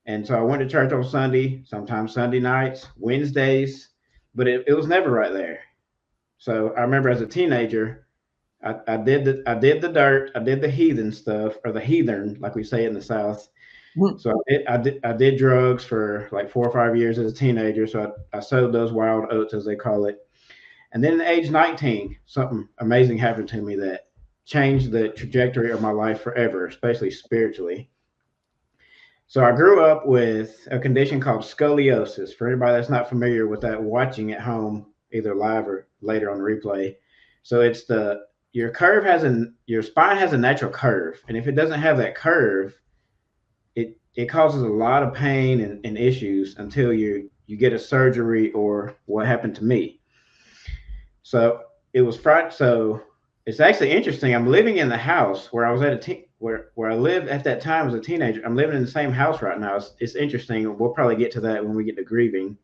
And so I went to church on Sunday, sometimes Sunday nights, Wednesdays, but it was never right there. So I remember as a teenager, I did the dirt, I did the heathen stuff, or the heathen, like we say in the South. Mhm. So I did drugs for like 4 or 5 years as a teenager. So I sowed those wild oats, as they call it. And then at age 19, something amazing happened to me that changed the trajectory of my life forever, especially spiritually. So I grew up with a condition called scoliosis. For anybody that's not familiar with that, watching at home, either live or later on the replay. So it's the your spine has a natural curve, and if it doesn't have that curve, it causes a lot of pain and issues until you get a surgery or what happened to me. So it was fright. So it's actually interesting. I'm living in the house where I was at where I lived at that time as a teenager. I'm living in the same house right now. It's interesting. We'll probably get to that when we get to grieving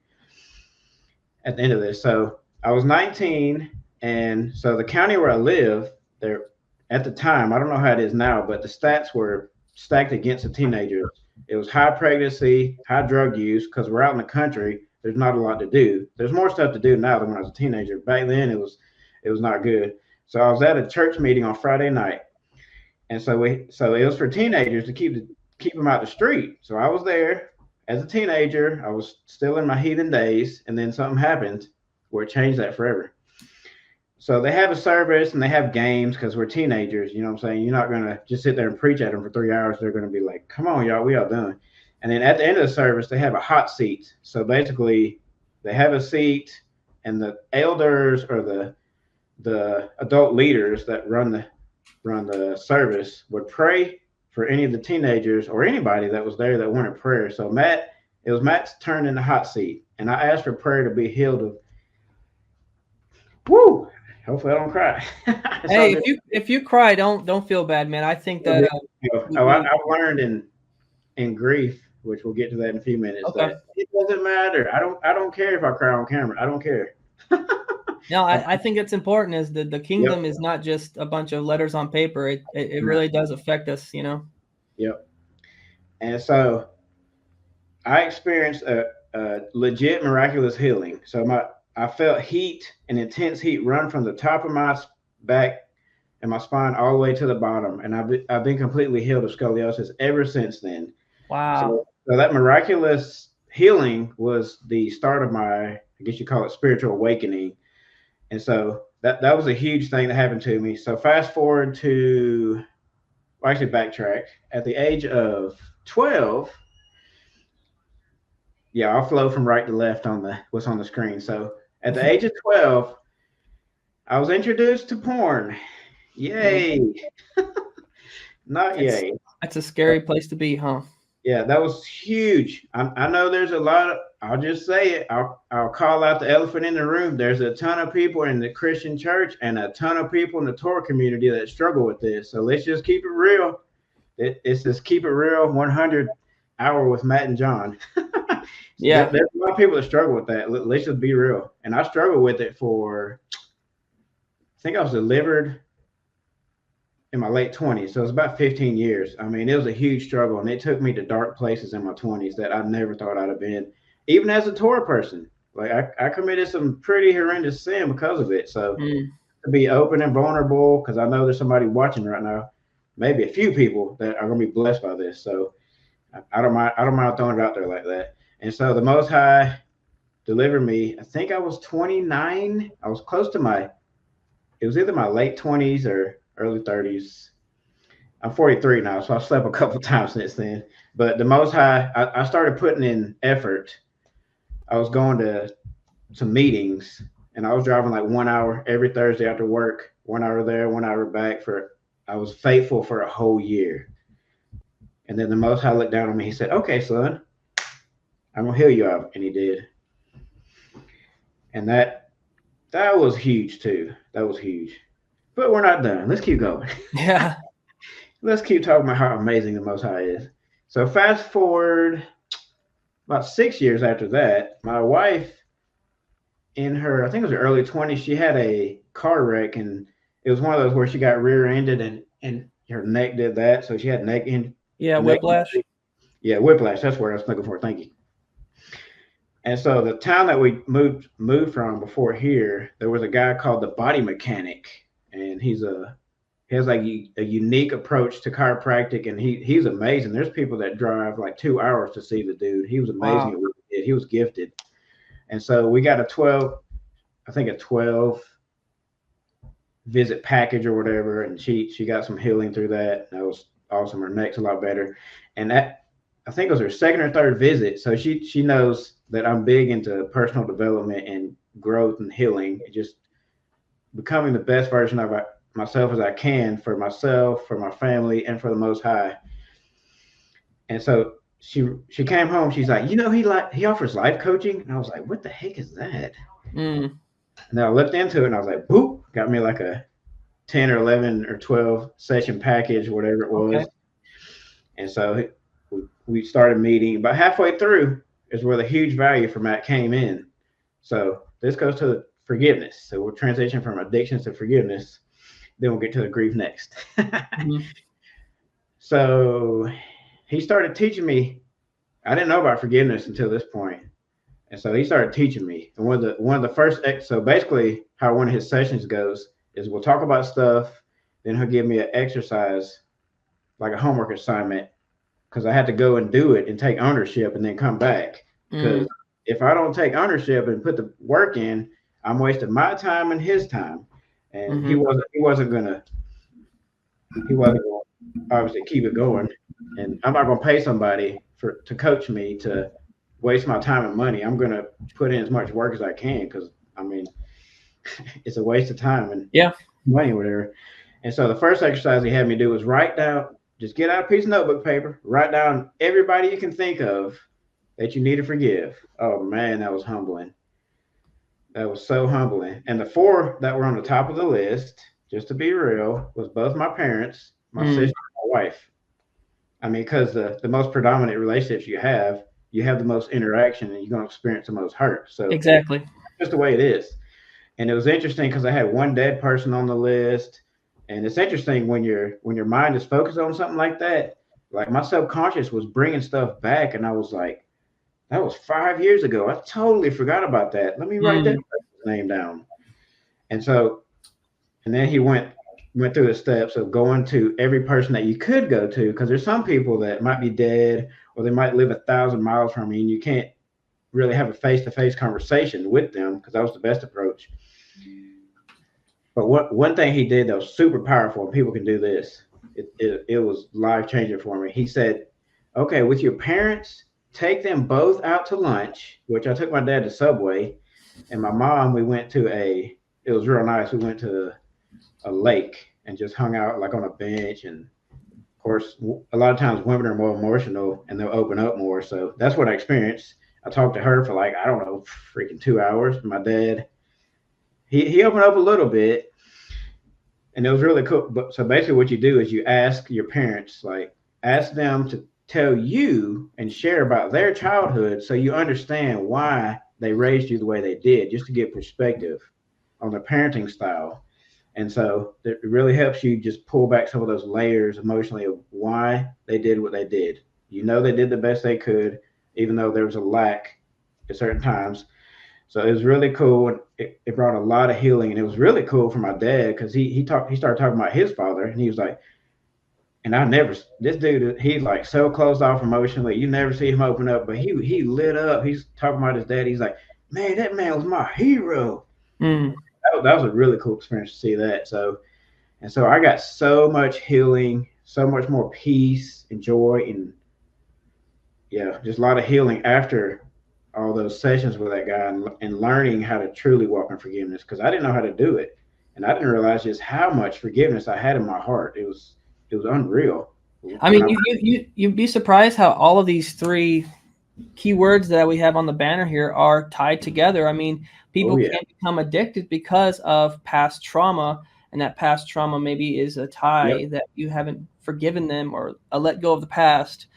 at the end of this. So I was 19, and so the county where I live there at the time, I don't know how it is now, but the stats were stacked against the teenagers. It was high pregnancy, high drug use because we're out in the country. There's not a lot to do. There's more stuff to do now than when I was a teenager. Back then, it was not good. So I was at a church meeting on Friday night, and so it was for teenagers to keep them out the street. So I was there as a teenager. I was still in my heathen days, and then something happened where it changed that forever. So they have a service and they have games because we're teenagers. You know what I'm saying? You're not gonna just sit there and preach at them for 3 hours. They're gonna be like, "Come on, y'all, we all done." And then at the end of the service, they have a hot seat. So basically, they have a seat, and the elders or the adult leaders that run the service would pray for any of the teenagers or anybody that was there that wanted prayer. So it was Matt's turn in the hot seat, and I asked for prayer to be healed of. Woo! Hopefully, I don't cry. It's all Hey, good. if you cry, don't feel bad, man. I think that we, Oh, we I've learned in grief, which we'll get to that in a few minutes, okay. that it doesn't matter. I don't care if I cry on camera. I don't care. No, I, I think it's important is that the yep. kingdom is not just a bunch of letters on paper. It No, really does affect us, you know. yep. And so I experienced a legit miraculous healing. So I felt heat and intense heat run from the top of my back and my spine all the way to the bottom, and I've been completely healed of scoliosis ever since then. Wow. So that miraculous healing was the start of my, I guess you call it, spiritual awakening. And so that was a huge thing that happened to me. So fast forward to, well, actually backtrack. At the age of 12, yeah, I'll flow from right to left on the what's on the screen. So at the age of 12, I was introduced to porn. Mm, Yay! Not That's yay. that's a scary place to be, huh? Yeah, that was huge. I know there's a lot of, I'll just say it. I'll call out the elephant in the room. There's a ton of people in the Christian church and a ton of people in the Torah community that struggle with this. So let's just keep it real. It's just keep it real 100 hour with Matt and John. Yeah. There's a lot of people that struggle with that. Let's just be real. And I struggled with it for, I think I was delivered in my late 20s. So it was about 15 years. I mean, it was a huge struggle, and it took me to dark places in my 20s that I never thought I'd have been, even as a Torah person. Like, I committed some pretty horrendous sin because of it. So Mm. to be open and vulnerable, because I know there's somebody watching right now, maybe a few people that are going to be blessed by this. So I don't mind. I don't mind throwing it out there like that. And so the Most High delivered me. I think I was 29. I was close to my. It was either my late 20s or early 30s. I'm 43 now, so I've slept a couple times since then. But the Most High, I started putting in effort. I was going to some meetings, and I was driving like 1 hour every Thursday after work, 1 hour there, 1 hour back. I was faithful for a whole year. And then the Most High looked down on me. He said, "Okay, son, I'm gonna heal you out," and he did. And that was huge too. That was huge. But we're not done. Let's keep going. Yeah. Let's keep talking about how amazing the Most High is. So fast forward about 6 years after that, my wife, in her, I think it was her early 20s, she had a car wreck, and it was one of those where she got rear-ended and her neck did that, so she had Yeah, neck whiplash. injury. Yeah, Whiplash. That's where I was looking for. Thank you. And so the town that we moved from before here, there was a guy called the Body Mechanic, and he has like a unique approach to chiropractic, and he's amazing. There's people that drive like 2 hours to see the dude. He was amazing Wow. at what he did. He was gifted, and so we got I think a 12 visit package or whatever, and she got some healing through that. That was awesome. Her neck's a lot better, and that I think it was her second or third visit. So she knows that I'm big into personal development and growth and healing, and just becoming the best version of myself as I can for myself, for my family, and for the Most High. And so she came home. She's like, he offers life coaching, and I was like, what the heck is that? Mm. And then I looked into it, and I was like, boop, got me like a 10 or 11 or 12 session package, whatever it was. Okay. And so we started meeting. But halfway through is where the huge value for Matt came in. So this goes to forgiveness. So we'll transition from addictions to forgiveness. Then we'll get to the grief next. Mm-hmm. So he started teaching me. I didn't know about forgiveness until this point. And so he started teaching me. And one of the first, so basically how one of his sessions goes is we'll talk about stuff. Then he'll give me an exercise, like a homework assignment, because I had to go and do it and take ownership and then come back. Because if I don't take ownership and put the work in, I'm wasting my time and his time. And he wasn't gonna obviously keep it going. And I'm not gonna pay somebody to coach me to waste my time and money. I'm gonna put in as much work as I can, because I mean it's a waste of time and money or whatever. And so the first exercise he had me do was write down, just get out a piece of notebook paper, write down everybody you can think of that you need to forgive. Oh man, that was humbling. That was so humbling. And the 4 that were on the top of the list, just to be real, was both my parents, my sister, and my wife. I mean, because the most predominant relationships you have the most interaction, and you're going to experience the most hurt. So exactly, that's just the way it is. And it was interesting because I had one dead person on the list. And it's interesting when your mind is focused on something like that. Like my subconscious was bringing stuff back, and I was like, that was 5 years ago. I totally forgot about that. Let me write that person's name down. And then he went through the steps of going to every person that you could go to, because there's some people that might be dead or they might live 1,000 miles from you, and you can't really have a face-to-face conversation with them, because that was the best approach. But one thing he did that was super powerful, and people can do this, it was life-changing for me. He said, okay, with your parents, take them both out to lunch, which I took my dad to Subway, and my mom, we went to it was real nice. We went to a lake and just hung out like on a bench. And of course, a lot of times women are more emotional and they'll open up more. So that's what I experienced. I talked to her for like, I don't know, freaking 2 hours. My dad, he opened up a little bit, and it was really cool. But so basically what you do is you ask your parents, like ask them to tell you and share about their childhood, so you understand why they raised you the way they did, just to get perspective on their parenting style. And so it really helps you just pull back some of those layers emotionally of why they did what they did. They did the best they could, even though there was a lack at certain times. So it was really cool. And it brought a lot of healing. And it was really cool for my dad, because he started talking about his father, and he was like, and this dude, he's like so closed off emotionally. You never see him open up, but he lit up. He's talking about his dad. He's like, man, that man was my hero. That was a really cool experience to see that. So I got so much healing, so much more peace and joy, and just a lot of healing after all those sessions with that guy, and learning how to truly walk in forgiveness, because I didn't know how to do it, and I didn't realize just how much forgiveness I had in my heart. It was unreal. I mean, you'd be surprised how all of these 3 keywords that we have on the banner here are tied together. I mean, people can become addicted because of past trauma, and that past trauma maybe is a tie that you haven't forgiven them, or a let go of the past,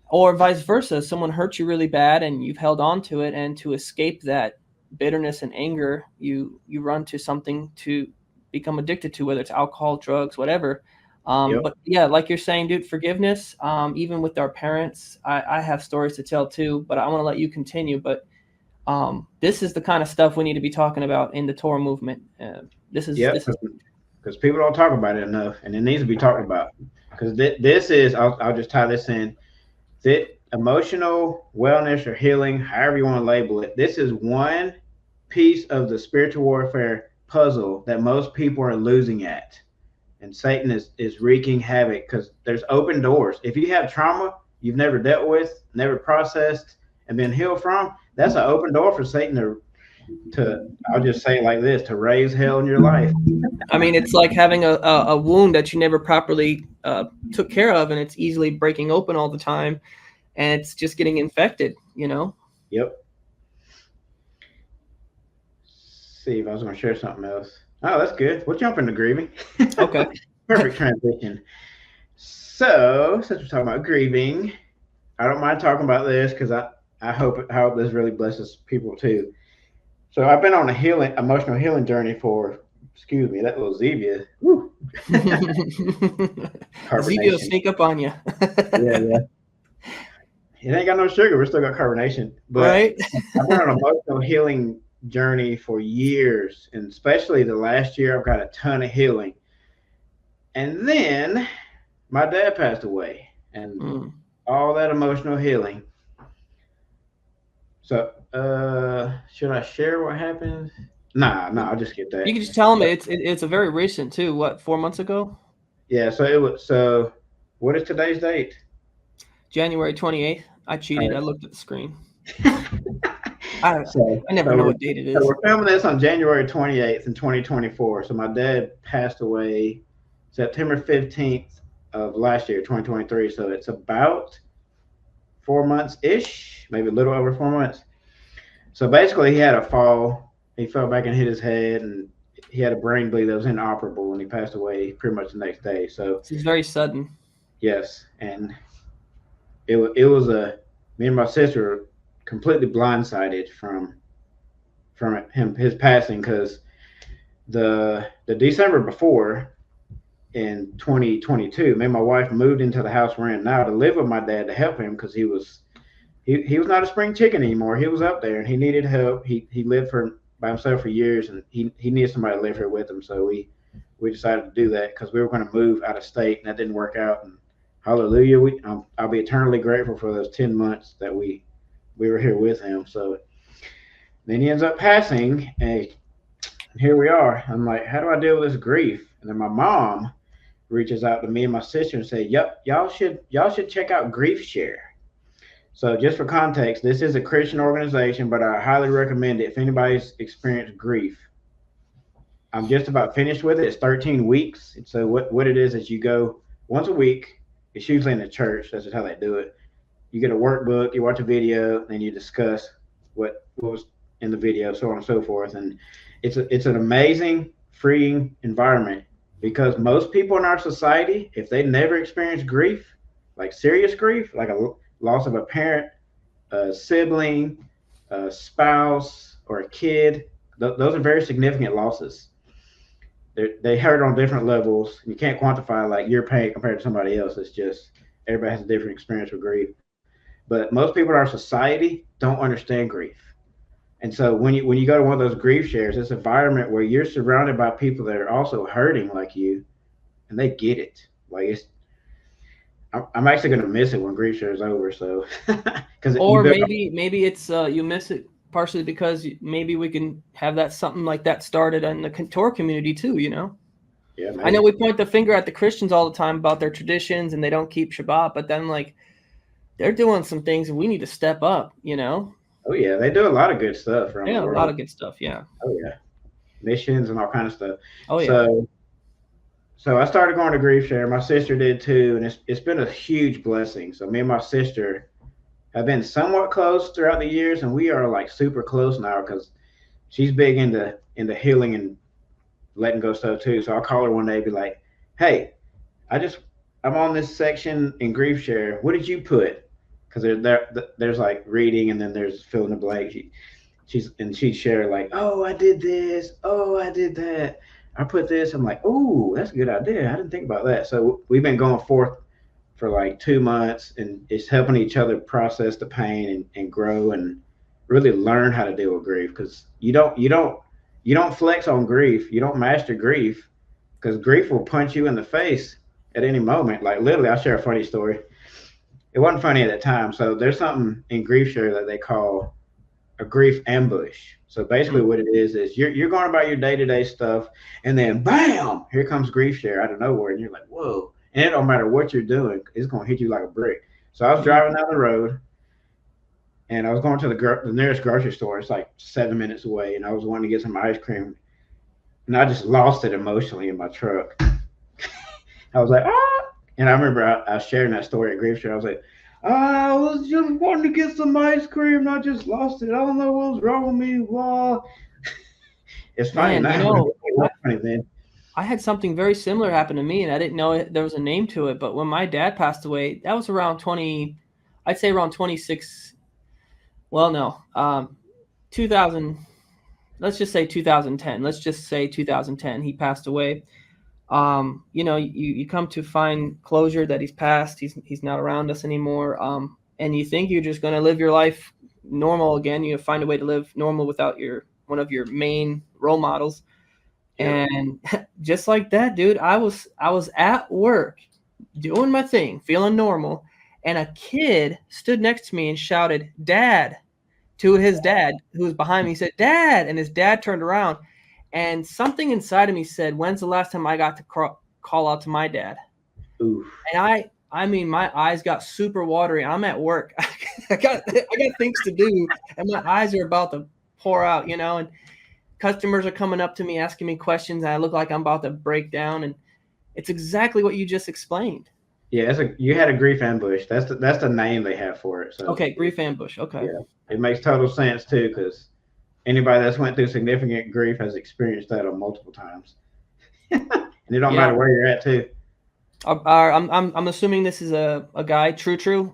or vice versa. Someone hurt you really bad and you've held on to it, and to escape that bitterness and anger, you run to something to become addicted to, whether it's alcohol, drugs, whatever. Yep. But yeah, like you're saying, dude, forgiveness, even with our parents, I have stories to tell too, but I want to let you continue. But this is the kind of stuff we need to be talking about in the Torah movement. This is because people don't talk about it enough, and it needs to be talked about. Because this is, I'll just tie this in. That emotional wellness or healing, however you want to label it, this is one piece of the spiritual warfare puzzle that most people are losing at. And Satan is wreaking havoc because there's open doors. If you have trauma you've never dealt with, never processed, and been healed from, that's an open door for Satan to I'll just say it like this, to raise hell in your life. I mean, it's like having a wound that you never properly took care of, and it's easily breaking open all the time, and it's just getting infected, you know? Yep. See if I was going to share something else. Oh, that's good. We'll jump into grieving. Okay. Perfect transition. So, since we're talking about grieving, I don't mind talking about this because I hope this really blesses people too. So I've been on a emotional healing journey for, excuse me, that little Zevia. Zevia will sneak up on you. Yeah. It ain't got no sugar. We still got carbonation. But right? I've been on an emotional healing journey for years, and especially the last year, I've got a ton of healing. And then my dad passed away, and all that emotional healing. So, should I share what happened? Nah, I'll just get that. You can just tell them it's a very recent too. What, 4 months ago? Yeah. So what is today's date? January 28th. I cheated. Right. I looked at the screen. I never know what date it is. So we're filming this on January 28th in 2024. So my dad passed away September 15th of last year, 2023. So it's about 4 months-ish, maybe a little over 4 months. So basically he had a fall. He fell back and hit his head, and he had a brain bleed that was inoperable, and he passed away pretty much the next day. So it's very sudden. Yes. And it was me and my sister were completely blindsided from his passing, because the December before, in 2022, me and my wife moved into the house we're in now to live with my dad to help him, because he was not a spring chicken anymore. He was up there and he needed help. He lived by himself for years, and he needed somebody to live here with him. So we decided to do that because we were going to move out of state, and that didn't work out. And hallelujah, I'll be eternally grateful for those 10 months that we were here with him. So then he ends up passing, and here we are. I'm like, how do I deal with this grief? And then my mom reaches out to me and my sister and say, yep, y'all should check out Grief Share. So just for context, this is a Christian organization, but I highly recommend it if anybody's experienced grief. I'm just about finished with it. It's 13 weeks. So what it is you go once a week. It's usually in the church. That's just how they do it. You get a workbook, you watch a video, and you discuss what was in the video, so on and so forth. And it's an amazing, freeing environment, because most people in our society, if they never experienced grief, like serious grief, like a loss of a parent, a sibling, a spouse, or a kid, those are very significant losses. They hurt on different levels. You can't quantify like your pain compared to somebody else. It's just everybody has a different experience with grief. But most people in our society don't understand grief. And so when you go to one of those grief shares, it's an environment where you're surrounded by people that are also hurting like you, and they get it. Like I'm actually going to miss it when grief share is over. So, or maybe it's you miss it partially because maybe we can have something like that started in the Torah community too. You know. Yeah. Maybe. I know we point the finger at the Christians all the time about their traditions and they don't keep Shabbat, but then like they're doing some things and we need to step up. You know. Oh yeah, they do a lot of good stuff. A lot of good stuff. Yeah. Oh yeah, missions and all kind of stuff. Oh yeah. So I started going to Grief Share. My sister did too, and it's been a huge blessing. So me and my sister have been somewhat close throughout the years, and we are like super close now because she's big into healing and letting go stuff too. So I'll call her one day and be like, "Hey, I'm on this section in Grief Share. What did you put?" Because there's like reading, and then there's fill in the blank. She'd share like, "Oh, I did this. Oh, I did that." I put this. I'm like, oh, that's a good idea. I didn't think about that. So we've been going forth for like 2 months, and it's helping each other process the pain and grow and really learn how to deal with grief. Because you don't flex on grief. You don't master grief, because grief will punch you in the face at any moment. Like literally, I'll share a funny story. It wasn't funny at the time. So there's something in grief share that they call a grief ambush. So basically, what it is you're going about your day to day stuff, and then bam, here comes grief share out of nowhere, and you're like, whoa! And it don't matter what you're doing, it's going to hit you like a brick. So I was driving down the road, and I was going to the nearest grocery store. It's like 7 minutes away, and I was wanting to get some ice cream, and I just lost it emotionally in my truck. I was like, ah! And I remember I was sharing that story at grief share. I was like, I was just wanting to get some ice cream, and I just lost it. I don't know what was wrong with me. Wow. It's funny Man, now. Funny then. I had something very similar happen to me, and I didn't know there was a name to it. But when my dad passed away, that was around 20, I'd say around 26. Well, no, 2000. Let's just say 2010. Let's just say 2010. He passed away. You come to find closure that he's passed. He's not around us anymore. And you think you're just going to live your life normal again. You find a way to live normal without one of your main role models. Yeah. And just like that, dude, I was at work doing my thing, feeling normal, and a kid stood next to me and shouted, "Dad," to his dad, who was behind me. He said, "Dad," and his dad turned around, and something inside of me said, "When's the last time I got to call out to my dad?" Oof. And I mean, my eyes got super watery. I'm at work. I got things to do, and my eyes are about to pour out, and customers are coming up to me asking me questions, and I look like I'm about to break down. And it's exactly what you just explained. Yeah, you had a grief ambush. That's the name they have for it. So okay, grief ambush. Okay. Yeah, it makes total sense too, because anybody that's went through significant grief has experienced that on multiple times, and it don't matter where you're at too. I'm assuming this is a guy, True,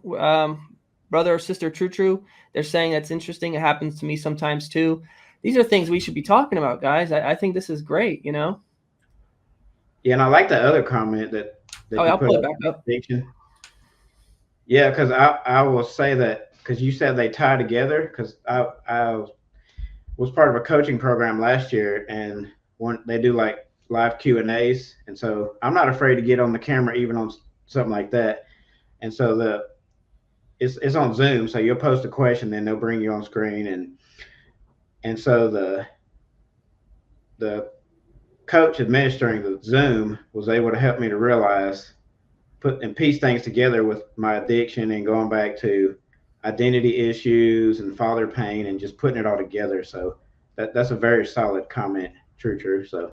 brother or sister, True. They're saying that's interesting. It happens to me sometimes too. These are things we should be talking about, guys. I think this is great, Yeah, and I like the other comment that I'll pull it back up. Yeah, because I will say that, because you said they tie together, because I was part of a coaching program last year, and they do like live Q&As, and so I'm not afraid to get on the camera even on something like that. And so it's on Zoom, so you'll post a question, then they'll bring you on screen, and so the coach administering the Zoom was able to help me to realize, piece things together with my addiction and going back to identity issues and father pain and just putting it all together. So that's a very solid comment. True. So